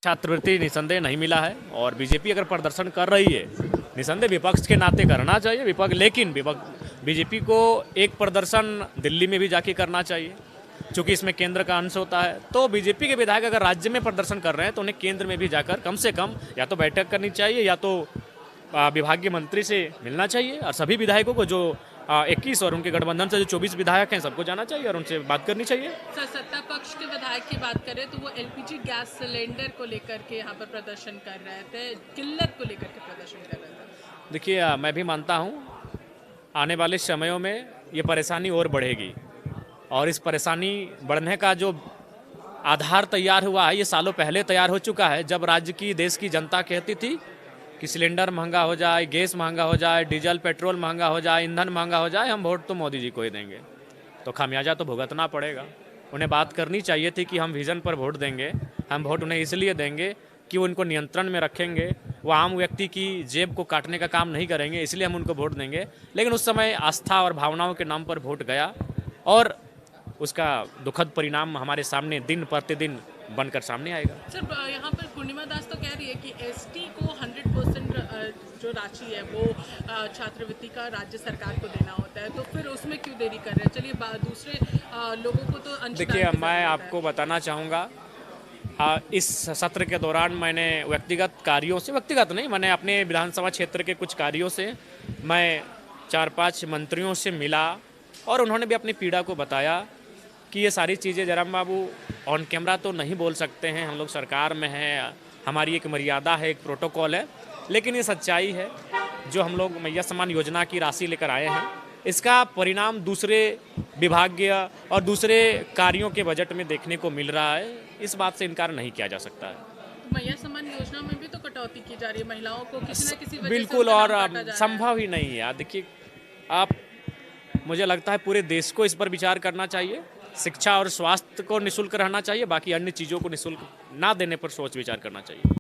छात्रवृत्ति निसंदेह नहीं मिला है और बीजेपी अगर प्रदर्शन कर रही है निसंदेह विपक्ष के नाते करना चाहिए लेकिन बीजेपी को एक प्रदर्शन दिल्ली में भी जाके करना चाहिए क्योंकि इसमें केंद्र का अंश होता है। तो बीजेपी के विधायक अगर राज्य में प्रदर्शन कर रहे हैं तो उन्हें केंद्र में भी जाकर कम से कम या तो बैठक करनी चाहिए या तो विभागीय मंत्री से मिलना चाहिए और सभी विधायकों को जो 21 और उनके गठबंधन से जो 24 विधायक हैं सबको जाना चाहिए और उनसे बात करनी चाहिए। सर, सत्ता पक्ष के विधायक की बात करें तो वो एलपीजी गैस सिलेंडर को लेकर के यहाँ पर प्रदर्शन कर रहे थे, किल्लत को लेकर के प्रदर्शन कर रहे थे। देखिए मैं भी मानता हूँ आने वाले समयों में ये परेशानी और बढ़ेगी और इस परेशानी बढ़ने का जो आधार तैयार हुआ है ये सालों पहले तैयार हो चुका है, जब राज्य की देश की जनता कहती थी कि सिलेंडर महंगा हो जाए, गैस महंगा हो जाए, डीजल पेट्रोल महंगा हो जाए, ईंधन महंगा हो जाए, हम वोट तो मोदी जी को ही देंगे। तो खामियाजा तो भुगतना पड़ेगा। उन्हें बात करनी चाहिए थी कि हम विज़न पर वोट देंगे, हम वोट उन्हें इसलिए देंगे कि वो उनको नियंत्रण में रखेंगे, वो आम व्यक्ति की जेब को काटने का काम नहीं करेंगे, इसलिए हम उनको वोट देंगे। लेकिन उस समय आस्था और भावनाओं के नाम पर वोट गया और उसका दुखद परिणाम हमारे सामने दिन प्रतिदिन बनकर सामने आएगा। सर, यहाँ पर पूर्णिमा दास तो कह रही है कि एसटी को 100% जो राशि है वो छात्रवृत्ति का राज्य सरकार को देना होता है, तो फिर उसमें क्यों देरी कर रहे हैं? चलिए दूसरे लोगों को तो अंशदान। देखिए मैं आपको बताना चाहूँगा इस सत्र के दौरान मैंने व्यक्तिगत नहीं, मैंने अपने विधानसभा क्षेत्र के कुछ कार्यों से मैं 4-5 मंत्रियों से मिला और उन्होंने भी अपनी पीड़ा को बताया कि ये सारी चीज़ें जयराम बाबू ऑन कैमरा तो नहीं बोल सकते हैं, हम लोग सरकार में हैं, हमारी एक मर्यादा है, एक प्रोटोकॉल है, लेकिन ये सच्चाई है। जो हम लोग मैया सम्मान योजना की राशि लेकर आए हैं इसका परिणाम दूसरे विभागीय और दूसरे कार्यों के बजट में देखने को मिल रहा है, इस बात से इनकार नहीं किया जा सकता है। मैया सम्मान योजना में भी तो कटौती की जा रही है, महिलाओं को किसी न किसी वजह से बिल्कुल, उनका और नाम काटा जा रहा है। संभव ही नहीं है। देखिए मुझे लगता है पूरे देश को इस पर विचार करना चाहिए, शिक्षा और स्वास्थ्य को निःशुल्क रहना चाहिए, बाकी अन्य चीज़ों को निःशुल्क ना देने पर सोच विचार करना चाहिए।